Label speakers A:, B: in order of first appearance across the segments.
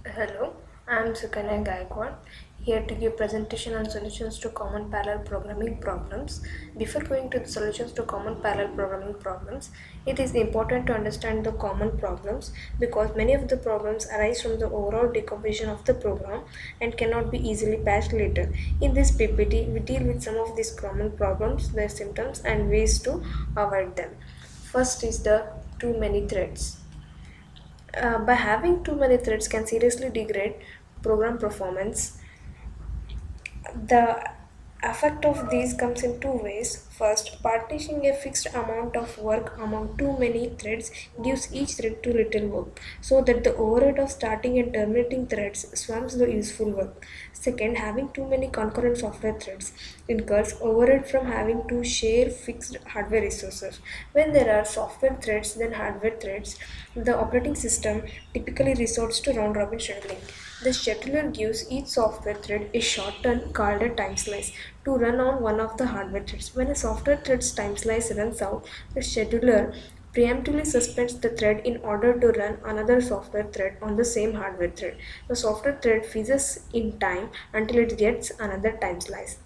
A: Hello, I'm Sukanya here to give presentation on solutions to common parallel programming problems. Before going to the solutions to common parallel programming problems, it is important to understand the common problems because many of the problems arise from the overall decomposition of the program and cannot be easily patched later. In this PPT, we deal with some of these common problems, their symptoms and ways to avoid them. First is the too many threads. By having too many threads can seriously degrade program performance. The effect of these comes in two ways. First, partitioning a fixed amount of work among too many threads gives each thread too little work, so that the overhead of starting and terminating threads swamps the useful work. Second, having too many concurrent software threads incurs overhead from having to share fixed hardware resources. When there are software threads than hardware threads, the operating system typically resorts to round robin scheduling. The scheduler gives each software thread a shortcut called a time slice to run on one of the hardware threads. When a software thread's time slice runs out, the scheduler preemptively suspends the thread in order to run another software thread on the same hardware thread. The software thread freezes in time until it gets another time slice.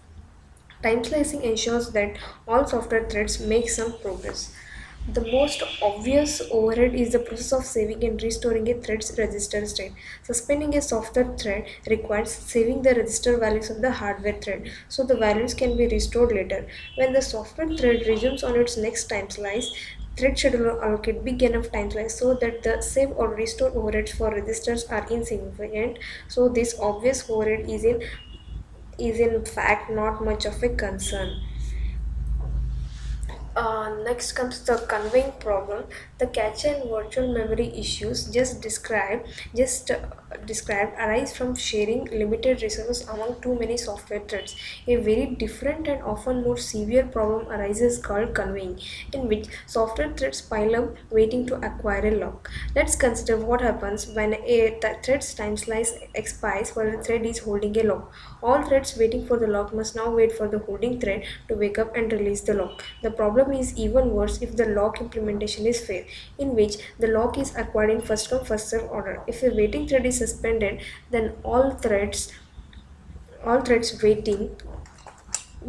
A: Time slicing ensures that all software threads make some progress. The most obvious overhead is the process of saving and restoring a thread's register state. Suspending a software thread requires saving the register values of the hardware thread so the values can be restored later. When the software thread resumes on its next time slice, thread scheduler allocate big enough time slice so that the save or restore overheads for registers are insignificant. So this obvious overhead is in fact not much of a concern. Next comes the conveying problem. The cache and virtual memory issues just described arise from sharing limited resources among too many software threads. A very different and often more severe problem arises called conveying, in which software threads pile up waiting to acquire a lock. Let's consider what happens when a thread's time slice expires while the thread is holding a lock. All threads waiting for the lock must now wait for the holding thread to wake up and release the lock. The problem is even worse if the lock implementation is failed, in which the lock is acquired in first come first serve order. If a waiting thread is suspended, then all threads waiting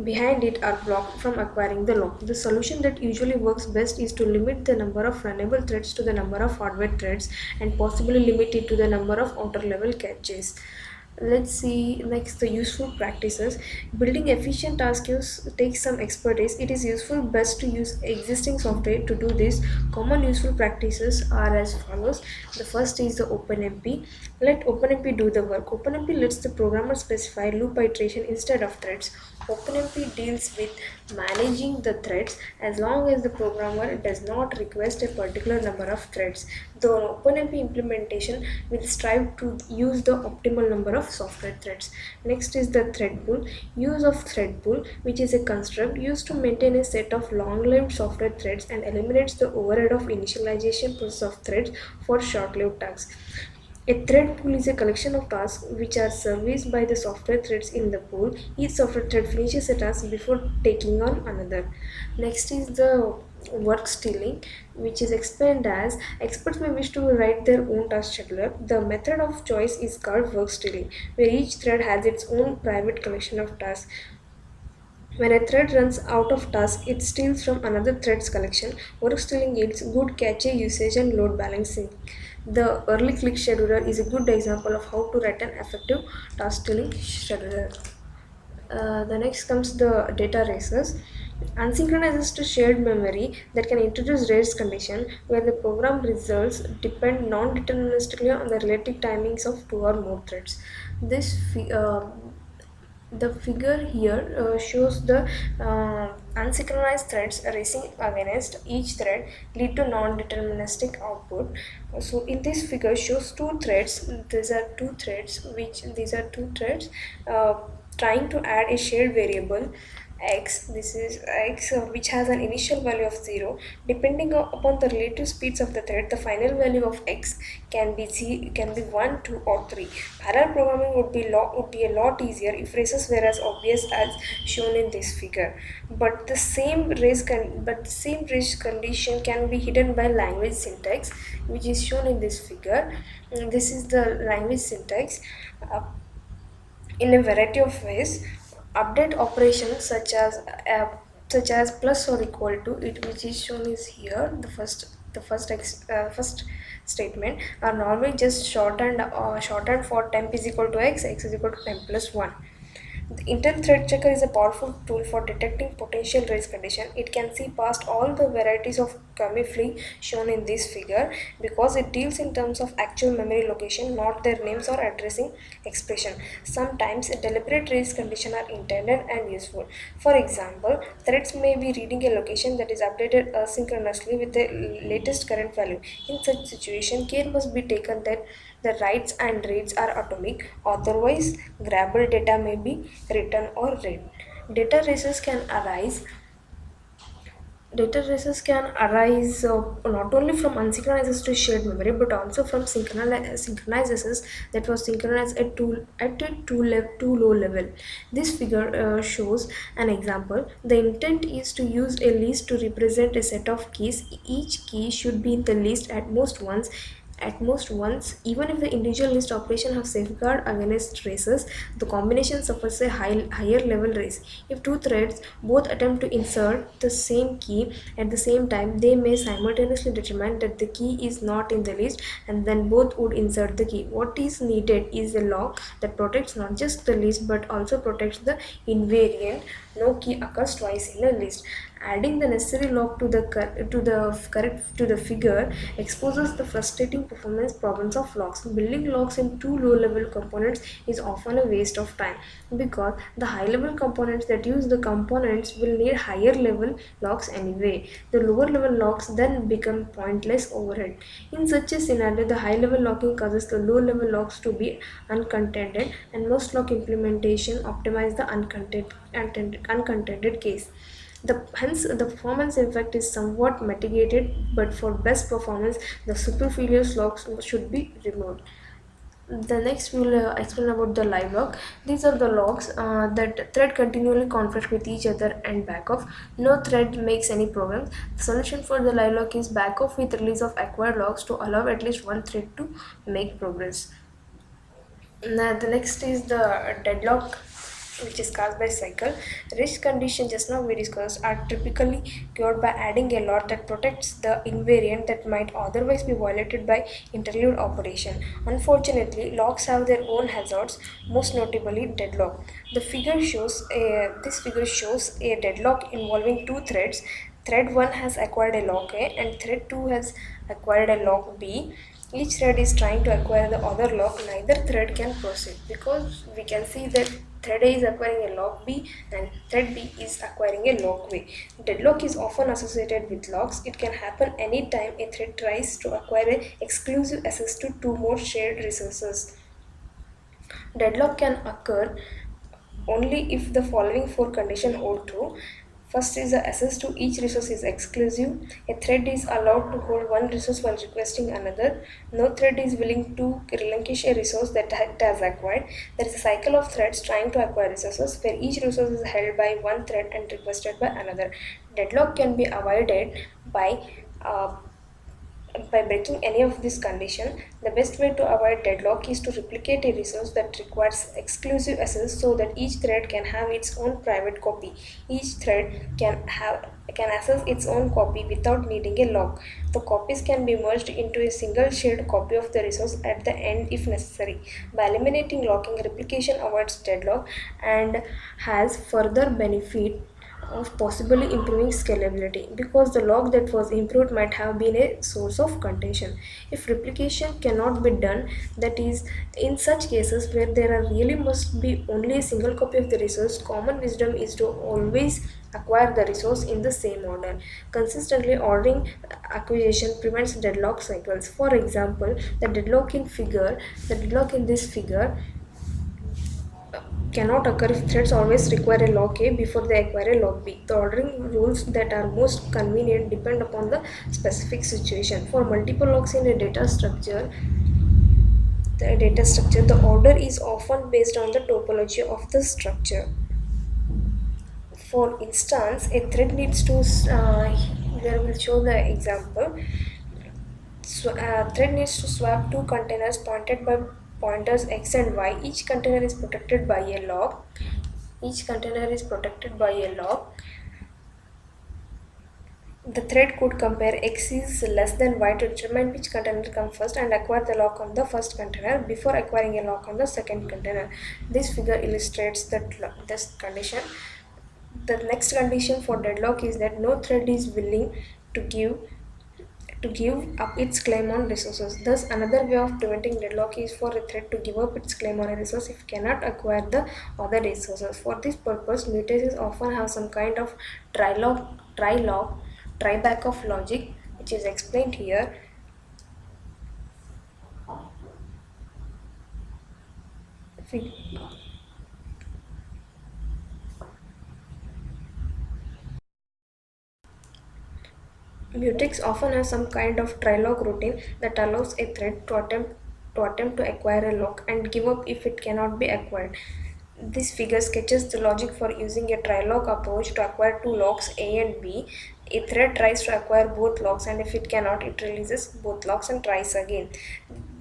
A: behind it are blocked from acquiring the lock. The solution that usually works best is to limit the number of runnable threads to the number of hardware threads and possibly limit it to the number of outer level caches. Let's see next the useful practices. Building efficient task queues takes some expertise. It is useful best to use existing software to do this. Common useful practices are as follows. The first is the OpenMP. Let OpenMP do the work. OpenMP lets the programmer specify loop iteration instead of threads. OpenMP deals with managing the threads as long as the programmer does not request a particular number of threads. The OpenMP implementation will strive to use the optimal number of software threads. Next is the thread pool. Use of thread pool, which is a construct used to maintain a set of long-lived software threads and eliminates the overhead of initialization process of threads for short-lived tasks. A thread pool is a collection of tasks which are serviced by the software threads in the pool. Each software thread finishes a task before taking on another. Next is the work stealing, which is explained as experts may wish to write their own task scheduler. The method of choice is called work stealing, where each thread has its own private collection of tasks. When a thread runs out of tasks, it steals from another thread's collection. Work stealing yields good cache usage and load balancing. The early click scheduler is a good example of how to write an effective task stealing scheduler. The next comes the data races. Unsynchronizes to shared memory that can introduce race condition where the program results depend non-deterministically on the relative timings of two or more threads. The figure here shows the unsynchronized threads racing against each thread lead to non-deterministic output. So in this figure shows two threads. These are two threads trying to add a shared variable. x, this is x, which has an initial value of 0. Depending upon the relative speeds of the thread, the final value of x can be 1, 2, or 3. Parallel programming would be a lot easier if races were as obvious as shown in this figure. But the same race condition can be hidden by language syntax, which is shown in this figure. This is the language syntax. Uh, in a variety of ways. Update operations such as plus or equal to it, which is shown is here. First statement are normally just shortened for temp is equal to x is equal to temp plus 1. The Intel Thread Checker is a powerful tool for detecting potential race condition. It can see past all the varieties of camouflage shown in this figure because it deals in terms of actual memory location, not their names or addressing expression. Sometimes deliberate race conditions are intended and useful. For example, threads may be reading a location that is updated asynchronously with the latest current value. In such situation, care must be taken that the writes and reads are atomic, otherwise, grabble data may be written or read. Data races can arise Data races can arise not only from unsynchronized to shared memory but also from synchronizes that was synchronized at too low level. This figure shows an example. The intent is to use a list to represent a set of keys. Each key should be in the list at most once, even if the individual list operation have safeguard against races, the combination suffers a higher level race. If two threads both attempt to insert the same key at the same time, they may simultaneously determine that the key is not in the list and then both would insert the key. What is needed is a lock that protects not just the list but also protects the invariant no key occurs twice in a list. Adding the necessary lock to the figure exposes the frustrating performance problems of locks. Building locks in two low-level components is often a waste of time because the high-level components that use the components will need higher-level locks anyway. The lower-level locks then become pointless overhead. In such a scenario, the high-level locking causes the low-level locks to be uncontended, and most lock implementation optimize the uncontended case. Hence, the performance effect is somewhat mitigated, but for best performance, the superfluous locks should be removed. The next we will explain about the live lock. These are the locks that thread continually conflict with each other and back off. No thread makes any progress. The solution for the live lock is back off with release of acquired locks to allow at least one thread to make progress. Now, the next is the deadlock, which is caused by cycle. Risk conditions just now we discussed are typically cured by adding a lock that protects the invariant that might otherwise be violated by interlude operation. Unfortunately, locks have their own hazards, most notably deadlock. This figure shows a deadlock involving two threads. Thread 1 has acquired a lock A and thread 2 has acquired a lock B. Each thread is trying to acquire the other lock. Neither thread can proceed because we can see that thread A is acquiring a lock B and thread B is acquiring a lock A. Deadlock is often associated with locks. It can happen anytime a thread tries to acquire an exclusive access to two more shared resources. Deadlock can occur only if the following four conditions hold true. First is the access to each resource is exclusive. A thread is allowed to hold one resource while requesting another. No thread is willing to relinquish a resource that it has acquired. There is a cycle of threads trying to acquire resources where each resource is held by one thread and requested by another. Deadlock can be avoided uh, by breaking any of these conditions. The best way to avoid deadlock is to replicate a resource that requires exclusive access so that each thread can have its own private copy. Each thread can access its own copy without needing a lock. The copies can be merged into a single shared copy of the resource at the end if necessary. By eliminating locking, replication avoids deadlock and has further benefit of possibly improving scalability because the log that was improved might have been a source of contention. If replication cannot be done, that is, in such cases where there are really must be only a single copy of the resource, common wisdom is to always acquire the resource in the same order. Consistently ordering acquisition prevents deadlock cycles. For example, the deadlock in this figure cannot occur if threads always require a lock A before they acquire a lock B. The ordering rules that are most convenient depend upon the specific situation. For multiple locks in a data structure, the order is often based on the topology of the structure. For instance, a thread needs to, here will show the example. So, thread needs to swap two containers pointed by pointers x and y. Each container is protected by a lock. Each container is protected by a lock. The thread could compare x is less than y to determine which container comes first and acquire the lock on the first container before acquiring a lock on the second container. This figure illustrates this condition. The next condition for deadlock is that no thread is willing to give to give up its claim on resources. Thus, another way of preventing deadlock is for a thread to give up its claim on a resource if it cannot acquire the other resources. For this purpose, mutations often have some kind of tryback of logic, which is explained here. Mutex often has some kind of trilog routine that allows a thread to attempt to acquire a lock and give up if it cannot be acquired. This figure sketches the logic for using a trilog approach to acquire two locks A and B. A thread tries to acquire both locks, and if it cannot, it releases both locks and tries again.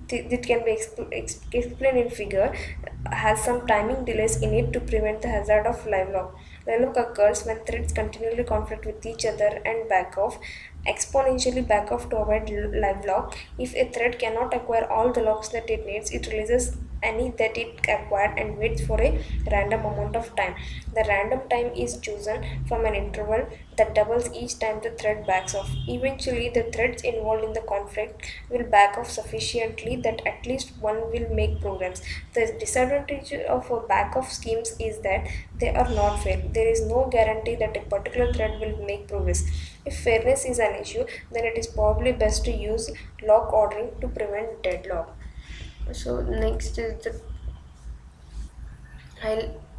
A: It can be explained in figure, has some timing delays in it to prevent the hazard of live lock. Live lock occurs when threads continually conflict with each other and back off, exponentially back off to avoid live lock. If a thread cannot acquire all the locks that it needs, it releases any that it acquired and waits for a random amount of time. The random time is chosen from an interval that doubles each time the thread backs off. Eventually, the threads involved in the conflict will back off sufficiently that at least one will make progress. The disadvantage of a back off schemes is that they are not fair. There is no guarantee that a particular thread will make progress. If fairness is an issue, then it is probably best to use lock ordering to prevent deadlock. So next is the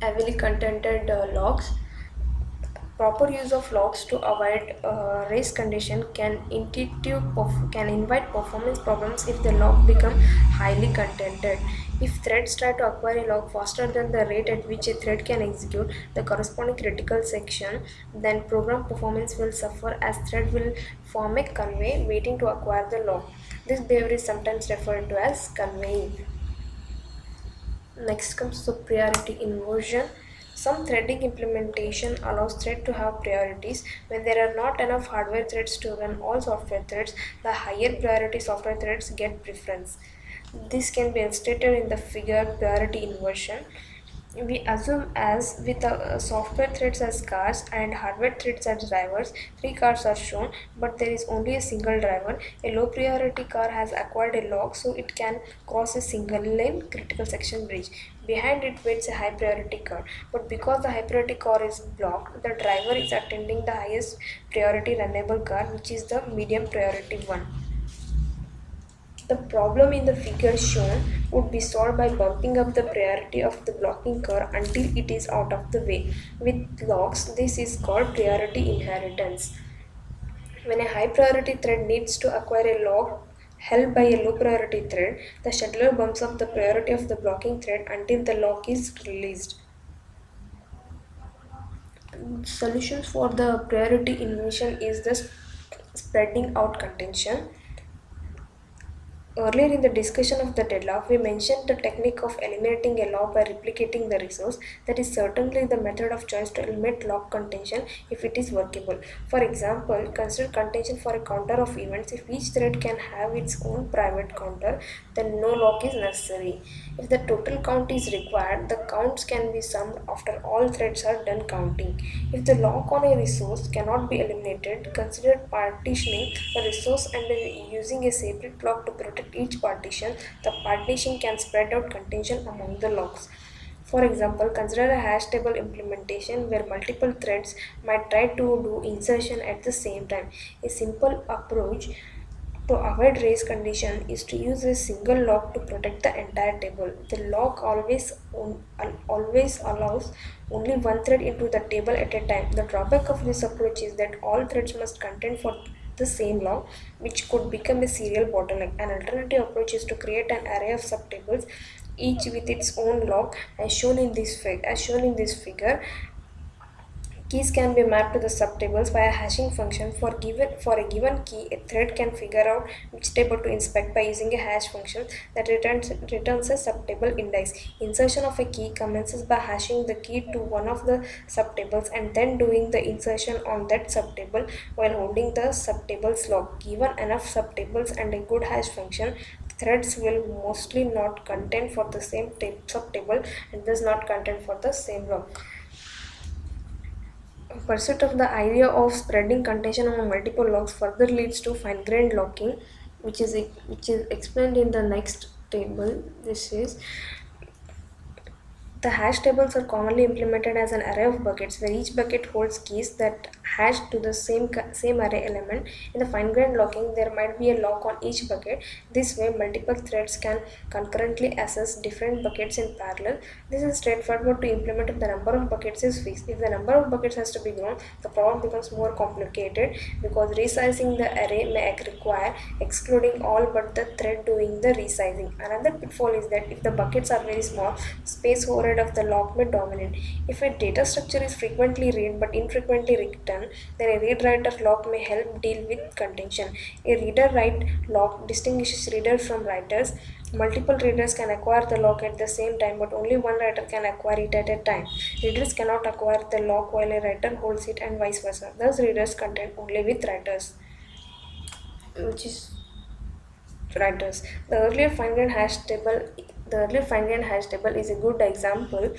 A: heavily contented locks. Proper use of locks to avoid race condition can invite performance problems if the lock become highly contented. If threads try to acquire a lock faster than the rate at which a thread can execute the corresponding critical section, then program performance will suffer as thread will form a convey waiting to acquire the lock. This behavior is sometimes referred to as conveying. Next comes the priority inversion. Some threading implementation allows thread to have priorities. When there are not enough hardware threads to run all software threads, the higher priority software threads get preference. This can be illustrated in the figure priority inversion. We assume as with software threads as cars and hardware threads as drivers, three cars are shown, but there is only a single driver. A low priority car has acquired a lock so it can cross a single lane critical section bridge. Behind it waits a high priority car, but because the high priority car is blocked, the driver is attending the highest priority runnable car, which is the medium priority one. The problem in the figure shown would be solved by bumping up the priority of the blocking car until it is out of the way. With locks, this is called priority inheritance. When a high priority thread needs to acquire a lock held by a low priority thread, the scheduler bumps up the priority of the blocking thread until the lock is released. Solutions for the priority inversion is the spreading out contention. Earlier in the discussion of the deadlock, we mentioned the technique of eliminating a lock by replicating the resource. That is certainly the method of choice to eliminate lock contention if it is workable. For example, consider contention for a counter of events. If each thread can have its own private counter, then no lock is necessary. If the total count is required, the counts can be summed after all threads are done counting. If the lock on a resource cannot be eliminated, consider partitioning the resource and using a separate block to protect each partition. The partition can spread out contention among the locks. For example, consider a hash table implementation where multiple threads might try to do insertion at the same time. A simple approach to avoid race condition is to use a single lock to protect the entire table. The lock always allows only one thread into the table at a time. The drawback of this approach is that all threads must contend for the same lock, which could become a serial bottleneck. An alternative approach is to create an array of subtables, each with its own lock, as shown in this figure. Keys can be mapped to the subtables by a hashing function. For a given key, a thread can figure out which table to inspect by using a hash function that returns a subtable index. Insertion of a key commences by hashing the key to one of the subtables and then doing the insertion on that subtable while holding the subtable's lock. Given enough subtables and a good hash function, threads will mostly not contend for the same subtable and thus not contend for the same lock. Pursuit of the idea of spreading contention among multiple locks further leads to fine-grained locking, which is explained in the next table. This is the hash tables are commonly implemented as an array of buckets where each bucket holds keys that hash to the same array element. In the fine-grained locking, there might be a lock on each bucket. This way, multiple threads can concurrently access different buckets in parallel. This is straightforward to implement if the number of buckets is fixed. If the number of buckets has to be grown, the problem becomes more complicated because resizing the array may require excluding all but the thread doing the resizing. Another pitfall is that if the buckets are very small, space overhead of the lock may dominate. If a data structure is frequently read but infrequently written, then a read-writer lock may help deal with contention. A reader-write lock distinguishes readers from writers. Multiple readers can acquire the lock at the same time, but only one writer can acquire it at a time. Readers cannot acquire the lock while a writer holds it, and vice versa. Thus, readers contend only with writers, which is writers. The earlier fine-grained hash table is a good example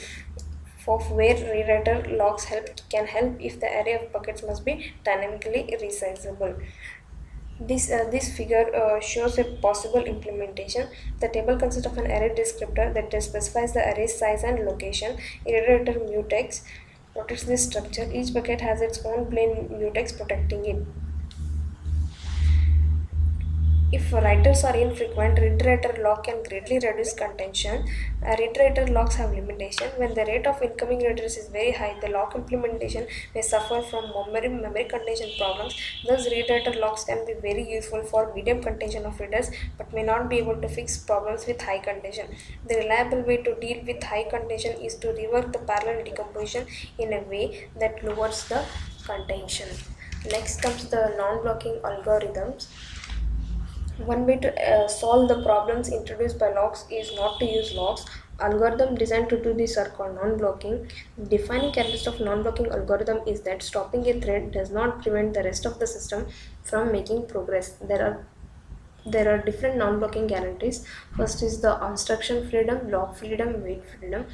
A: of where rewriter locks can help if the array of buckets must be dynamically resizable. This figure shows a possible implementation. The table consists of an array descriptor that specifies the array size and location. Iterator mutex protects this structure. Each bucket has its own plain mutex protecting it. If writers are infrequent, read-writer lock can greatly reduce contention. Read-writer locks have limitation. When the rate of incoming readers is very high, the lock implementation may suffer from memory contention problems. Thus, read-writer locks can be very useful for medium contention of readers, but may not be able to fix problems with high contention. The reliable way to deal with high contention is to rework the parallel decomposition in a way that lowers the contention. Next comes the non-blocking algorithms. One way to solve the problems introduced by locks is not to use locks. Algorithms designed to do this are called non-blocking. Defining characteristic of non-blocking algorithm is that stopping a thread does not prevent the rest of the system from making progress. There are different non-blocking guarantees. First is the obstruction freedom, lock freedom, wait freedom.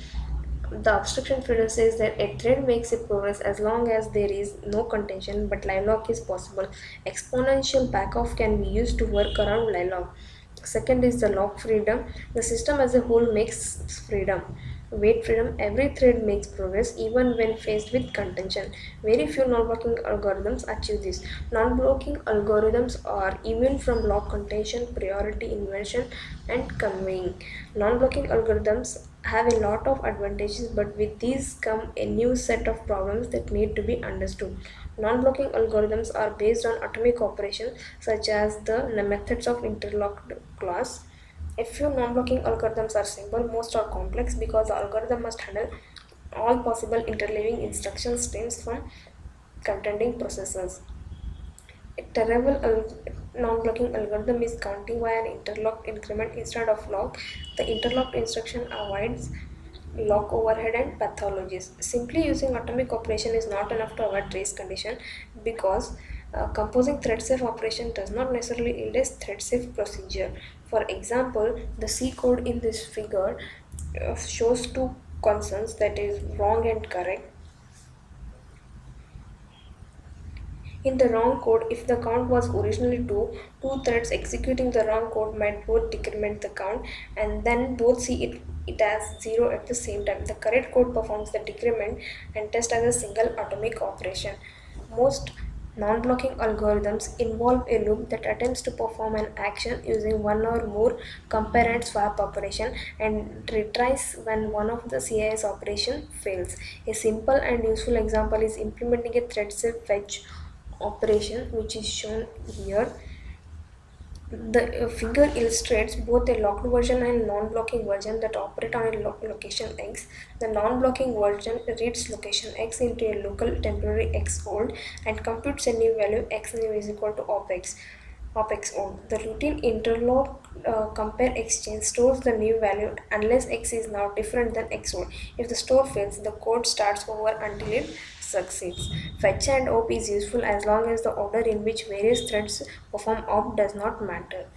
A: The obstruction freedom says that a thread makes a progress as long as there is no contention, but live lock is possible. Exponential backoff can be used to work around live lock. Second is the lock freedom. The system as a whole makes freedom. Wait freedom. Every thread makes progress even when faced with contention. Very few non-blocking algorithms achieve this. Non-blocking algorithms are immune from lock contention, priority inversion, and conveying. Non-blocking algorithms have a lot of advantages, but with these come a new set of problems that need to be understood. Non-blocking algorithms are based on atomic operations such as the methods of interlocked class. A few non-blocking algorithms are simple, most are complex because the algorithm must handle all possible interleaving instruction streams from contending processes. A terrible non-blocking algorithm is counting by an interlocked increment instead of lock. The interlocked instruction avoids lock overhead and pathologies. Simply using atomic operation is not enough to avoid trace condition because composing thread safe operation does not necessarily yield a thread safe procedure. For example, the C code in this figure shows two concerns, that is wrong and correct. In the wrong code, if the count was originally 2, two threads executing the wrong code might both decrement the count and then both see it as 0 at the same time. The correct code performs the decrement and test as a single atomic operation. Most Non-blocking algorithms involve a loop that attempts to perform an action using one or more compare and swap operation and retries when one of the CIS operation fails. A simple and useful example is implementing a thread fetch operation, which is shown here. The figure illustrates both a locked version and non-blocking version that operate on a location X. The non-blocking version reads location X into a local temporary X old and computes a new value X new is equal to of X old. The routine interlock compare exchange stores the new value unless X is now different than X old. If the store fails, the code starts over until it succeeds. Fetch and op is useful as long as the order in which various threads perform op does not matter.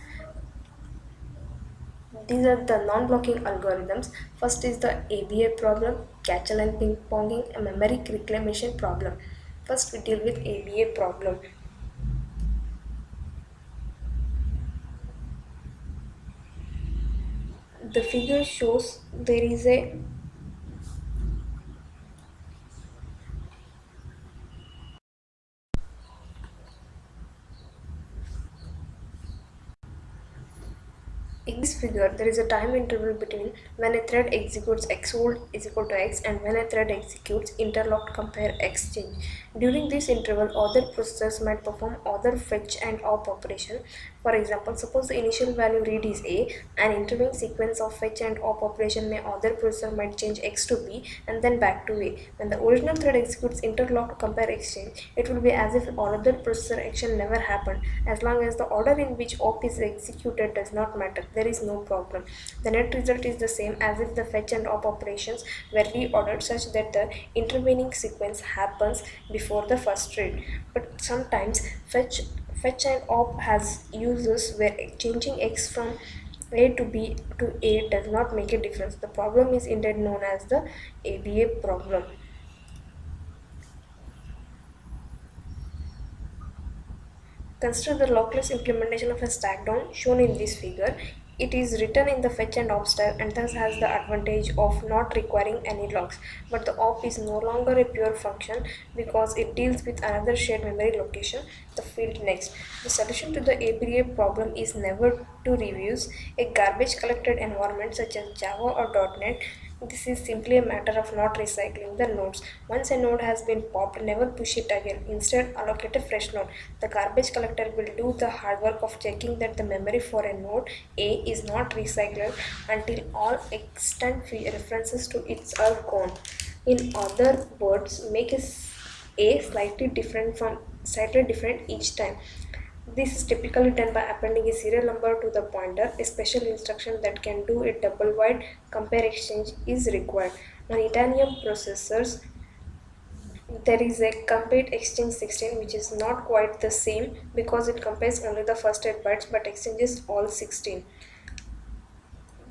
A: These are the non-blocking algorithms. First is the ABA problem, catch and ping ponging, a memory reclamation problem. First we deal with ABA problem. The figure shows there is a in this figure, there is a time interval between when a thread executes x old is equal to x and when a thread executes interlocked compare exchange. During this interval, other processors might perform other fetch and op operation. For example, suppose the initial value read is a, an intervening sequence of fetch and op operation may other processor might change x to b and then back to a. When the original thread executes interlocked compare exchange, it will be as if all other processor action never happened. As long as the order in which op is executed does not matter, there is no problem. The net result is the same as if the fetch and op operations were reordered such that the intervening sequence happens before the first read. But sometimes fetch and op has uses where changing x from a to b to a does not make a difference. The problem is indeed known as the ABA problem. Consider the lockless implementation of a stack down shown in this figure. It is written in the fetch and op style and thus has the advantage of not requiring any locks. But the op is no longer a pure function because it deals with another shared memory location, the field next. The solution to the ABA problem is never to reuse a garbage collected environment such as Java or .NET. This is simply a matter of not recycling the nodes. Once a node has been popped, never push it again. Instead, allocate a fresh node. The garbage collector will do the hard work of checking that the memory for a node A is not recycled until all extant references to it are gone. In other words, make A slightly different each time. This is typically done by appending a serial number to the pointer. A special instruction that can do a double wide compare exchange is required. On Itanium processors, there is a compare exchange 16 which is not quite the same because it compares only the first 8 bytes but exchanges all 16.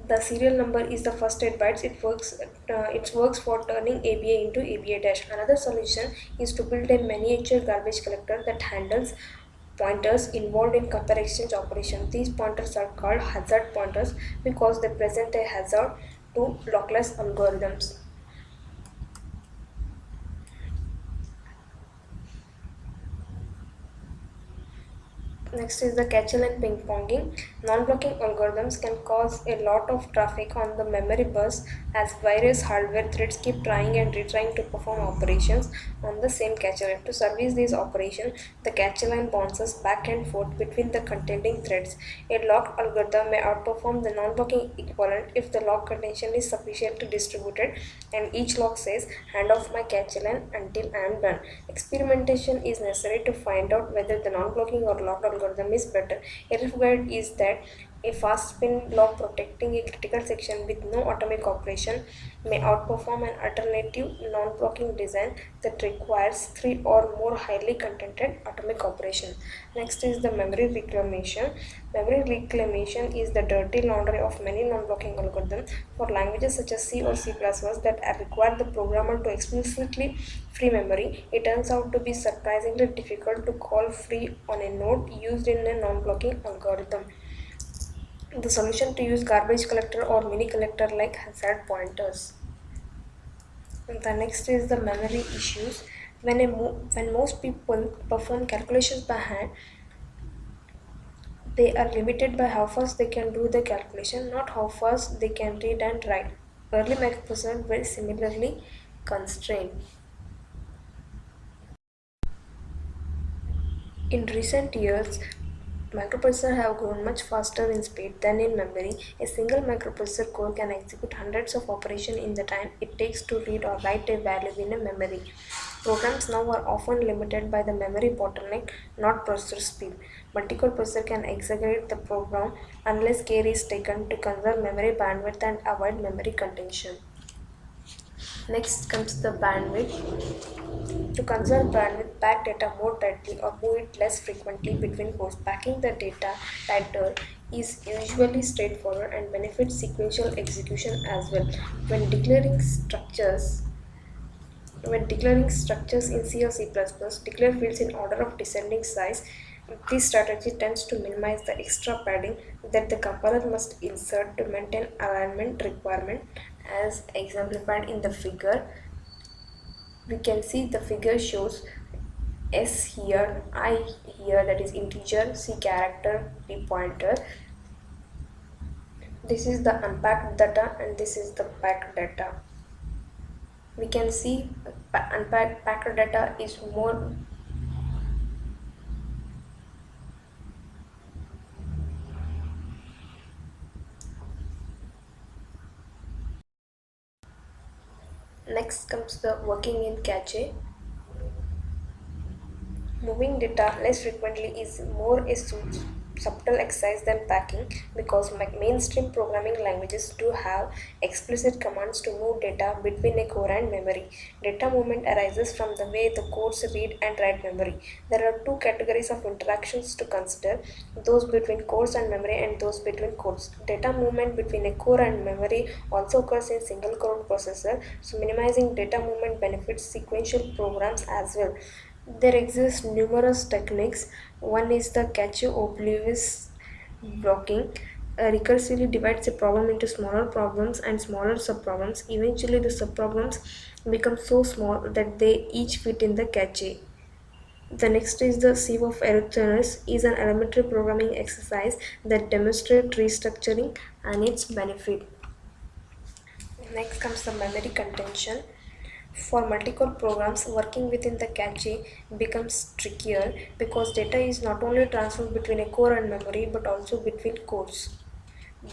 A: The serial number is the first 8 bytes. It works for turning ABA into ABA dash. Another solution is to build a miniature garbage collector that handles pointers involved in compare exchange operation. These pointers are called hazard pointers because they present a hazard to lockless algorithms. Next is the catch and ping ponging. Non-blocking algorithms can cause a lot of traffic on the memory bus as various hardware threads keep trying and retrying to perform operations on the same cache line. To service these operations, the cache line bounces back and forth between the contending threads. A locked algorithm may outperform the non-blocking equivalent if the lock contention is sufficiently distributed and each lock says hand off my cache line until I am done. Experimentation is necessary to find out whether the non-blocking or locked algorithm is better. A rough guide is that a fast spin lock protecting a critical section with no atomic operation may outperform an alternative non-blocking design that requires 3 or more highly contented atomic operations. Next is the memory reclamation. Memory reclamation is the dirty laundry of many non-blocking algorithms for languages such as C or C++ that require the programmer to explicitly free memory. It turns out to be surprisingly difficult to call free on a node used in a non-blocking algorithm. The solution to use garbage collector or mini collector like hazard pointers. The next is the memory issues. When most people perform calculations by hand, they are limited by how fast they can do the calculation, not how fast they can read and write. Early microprocessors were similarly constrained. In recent years, microprocessors have grown much faster in speed than in memory. A single microprocessor core can execute hundreds of operations in the time it takes to read or write a value in a memory. Programs now are often limited by the memory bottleneck, not processor speed. Multi-core processor can execute the program unless care is taken to conserve memory bandwidth and avoid memory contention. Next comes the bandwidth. To conserve bandwidth, pack data more tightly or move it less frequently between cores. Packing the data tighter is usually straightforward and benefits sequential execution as well. When declaring structures, when declaring structures in C or C++, declare fields in order of descending size. This strategy tends to minimize the extra padding that the compiler must insert to maintain alignment requirement as exemplified in the figure. We can see the figure shows S here, I here, that is integer, C character, P pointer. This is the unpacked data and this is the packed data. We can see unpacked packed data is more. Next comes the working in cache. Moving data less frequently is more a subtle exercise than packing because mainstream programming languages do have explicit commands to move data between a core and memory. Data movement arises from the way the cores read and write memory. There are two categories of interactions to consider, those between cores and memory and those between cores. Data movement between a core and memory also occurs in single core processor, so minimizing data movement benefits sequential programs as well. There exist numerous techniques. One is the cache oblivious blocking. Recursively divides a problem into smaller problems and smaller subproblems. Eventually, the subproblems become so small that they each fit in the cache. The next is the sieve of Erythrus is an elementary programming exercise that demonstrates restructuring and its benefit. Next comes the memory contention. For multi-core programs, working within the cache becomes trickier because data is not only transferred between a core and memory but also between cores.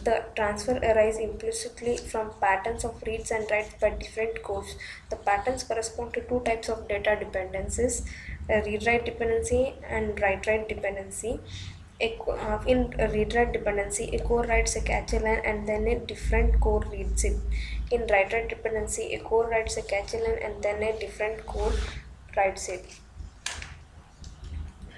A: The transfer arises implicitly from patterns of reads and writes by different cores. The patterns correspond to two types of data dependencies, a read-write dependency and write-write dependency. In a read-write dependency, a core writes a cache line and then a different core reads it. In write-write dependency, a core writes a cache line and then a different core writes it.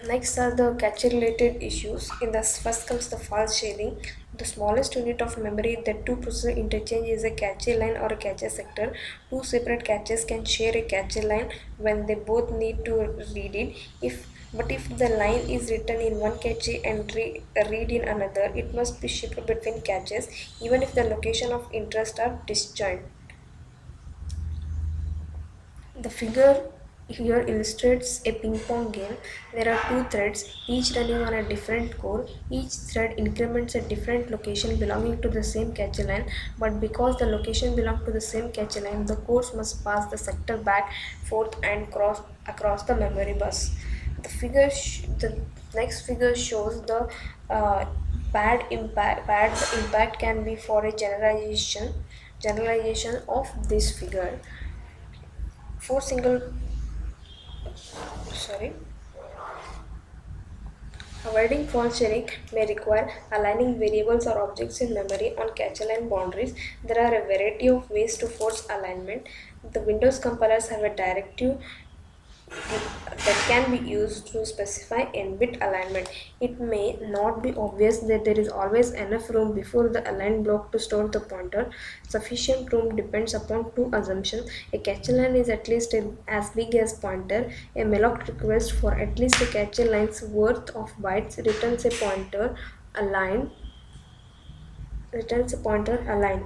A: Next are the cache related issues. In the first comes the false sharing. The smallest unit of memory that two processors interchange is a cache line or a cache sector. Two separate caches can share a cache line when they both need to read it. If the line is written in one cache and read in another, it must be shipped between caches even if the location of interest are disjoint. The figure here illustrates a ping pong game. There are two threads, each running on a different core. Each thread increments a different location belonging to the same cache line, but because the location belongs to the same cache line, the cores must pass the sector back, forth, and cross across the memory bus. The next figure shows the uh, bad impact can be for a generalization of this figure. For single sorry Avoiding false sharing may require aligning variables or objects in memory on cache line boundaries. There are a variety of ways to force alignment. The Windows compilers have a directive that can be used to specify n-bit alignment. It may not be obvious that there is always enough room before the align block to store the pointer. Sufficient room depends upon two assumptions. A cache line is at least as big as pointer. A malloc request for at least a cache line's worth of bytes aligned returns a pointer aligned.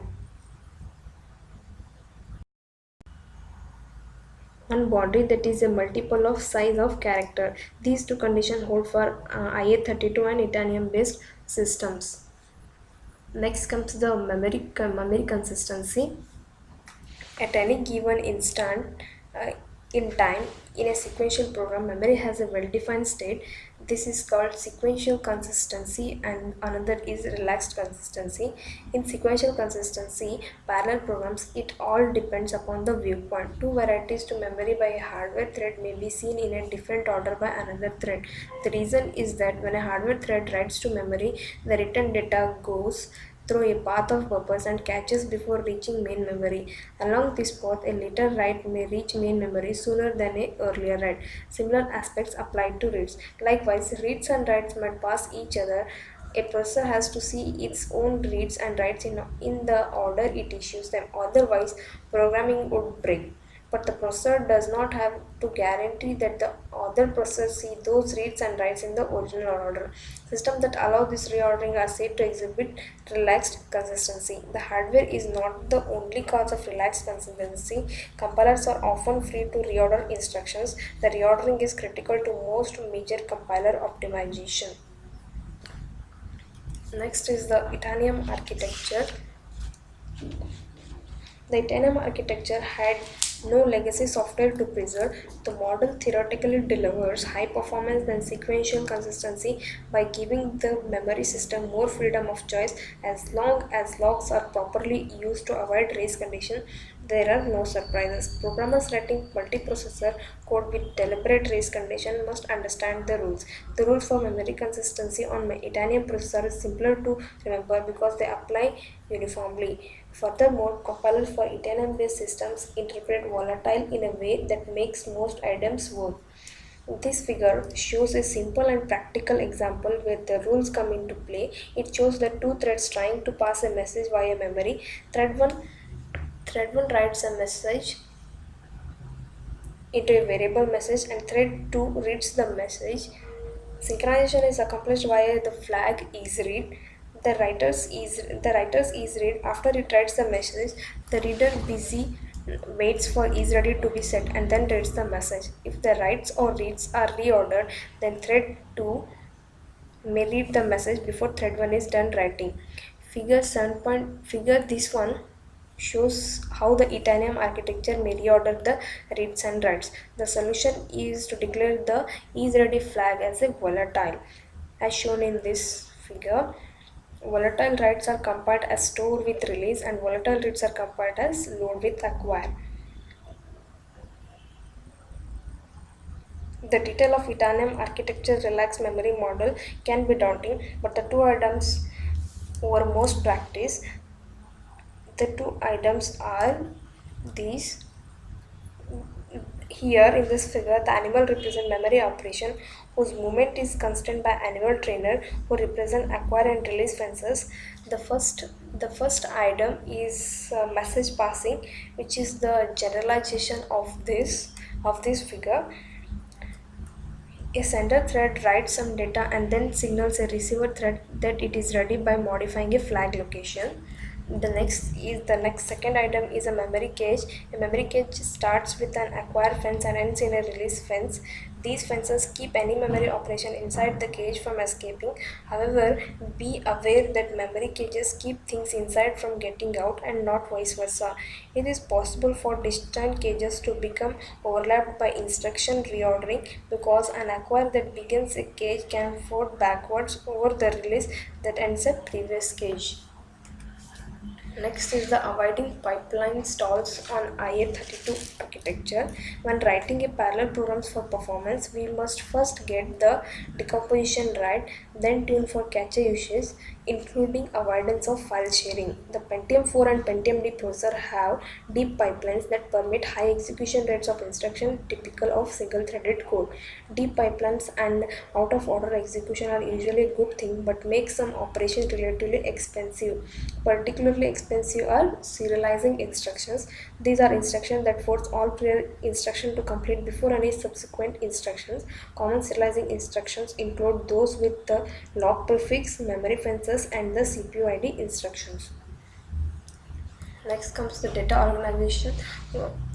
A: and boundary that is a multiple of size of character. These two conditions hold for IA32 and Itanium based systems. Next comes the memory consistency. At any given instant in time in a sequential program, memory has a well-defined state. This is called sequential consistency, and another is relaxed consistency. In sequential consistency, parallel programs, it all depends upon the viewpoint. Two varieties to memory by a hardware thread may be seen in a different order by another thread. The reason is that when a hardware thread writes to memory, the written data goes through a path of purpose and catches before reaching main memory. Along this path, a later write may reach main memory sooner than a earlier write. Similar aspects apply to reads. Likewise, reads and writes might pass each other. A processor has to see its own reads and writes in the order it issues them. Otherwise, programming would break, but the processor does not have to guarantee that the other processor see those reads and writes in the original order. Systems that allow this reordering are said to exhibit relaxed consistency. The hardware is not the only cause of relaxed consistency. Compilers are often free to reorder instructions. The reordering is critical to most major compiler optimization. Next is the Itanium architecture. The Ethereum architecture had no legacy software to preserve. The model theoretically delivers high performance and sequential consistency by giving the memory system more freedom of choice. As long as logs are properly used to avoid race condition, there are no surprises. Programmers writing multiprocessor code with deliberate race condition must understand the rules. The rules for memory consistency on my Itanium processor is simpler to remember because they apply uniformly. Furthermore, compilers for Italian-based systems interpret volatile in a way that makes most items work. This figure shows a simple and practical example where the rules come into play. It shows the two threads trying to pass a message via memory. Thread 1 writes a message into a variable message and thread 2 reads the message. Synchronization is accomplished via the flag isRead. The writer's isRead. After it writes the message, the reader busy waits for isReady to be set and then reads the message. If the writes or reads are reordered, then thread 2 may read the message before thread 1 is done writing. Figure this one shows how the Itanium architecture may reorder the reads and writes. The solution is to declare the isReady flag as a volatile. As shown in this figure, volatile writes are compiled as store with release and volatile reads are compiled as load with acquire. The detail of Itanium architecture relaxed memory model can be daunting, but the two items were most practiced. The two items are these. Here in this figure, the animal represent memory operation whose movement is constrained by animal trainer who represent acquire and release fences. The first item is message passing, which is the generalization of this figure. A sender thread writes some data and then signals a receiver thread that it is ready by modifying a flag location. The next second item is a memory cache. A memory cache starts with an acquire fence and ends in a release fence. These fences keep any memory operation inside the cache from escaping. However, be aware that memory caches keep things inside from getting out and not vice versa. It is possible for disjoint caches to become overlapped by instruction reordering because an acquire that begins a cache can forward backwards over the release that ends a previous cache. Next is the avoiding pipeline stalls on IA32 architecture. When writing a parallel programs for performance, we must first get the decomposition right, then tune for cache usage, including avoidance of file sharing. The Pentium 4 and Pentium D processor have deep pipelines that permit high execution rates of instruction typical of single-threaded code. Deep pipelines and out-of-order execution are usually a good thing but make some operations relatively expensive. Particularly expensive are serializing instructions. These are instructions that force all prior instructions to complete before any subsequent instructions. Common serializing instructions include those with the lock prefix, memory fences, and the CPU ID instructions. Next comes the data organization.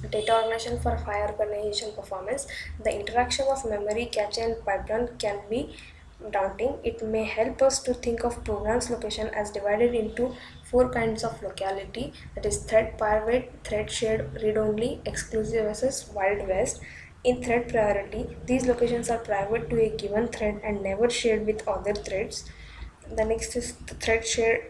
A: Data organization for high organization performance. The interaction of memory, cache, and pipeline can be daunting. It may help us to think of programs location as divided into four kinds of locality, that is thread private, thread shared, read-only, exclusive versus wild west. In thread priority, these locations are private to a given thread and never shared with other threads. The next is the thread shared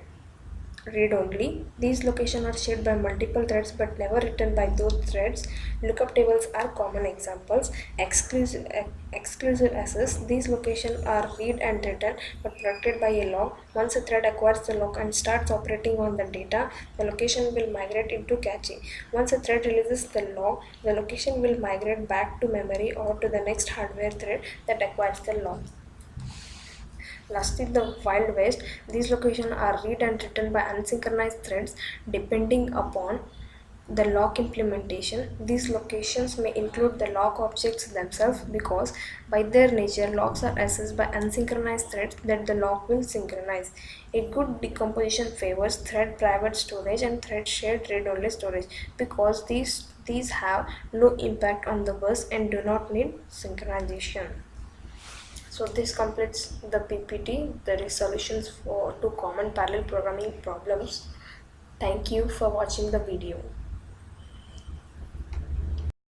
A: read only. These locations are shared by multiple threads but never written by those threads. Lookup tables are common examples. Exclusive access. These locations are read and written but protected by a log. Once a thread acquires the log and starts operating on the data, the location will migrate into cache. Once a thread releases the log, the location will migrate back to memory or to the next hardware thread that acquires the log. Lastly, the Wild West. These locations are read and written by unsynchronized threads depending upon the lock implementation. These locations may include the lock objects themselves because by their nature locks are accessed by unsynchronized threads that the lock will synchronize. A good decomposition favors thread private storage and thread shared read-only storage because these have no impact on the bus and do not need synchronization. So this completes the PPT, that is solutions for two common parallel programming problems. Thank you for watching the video.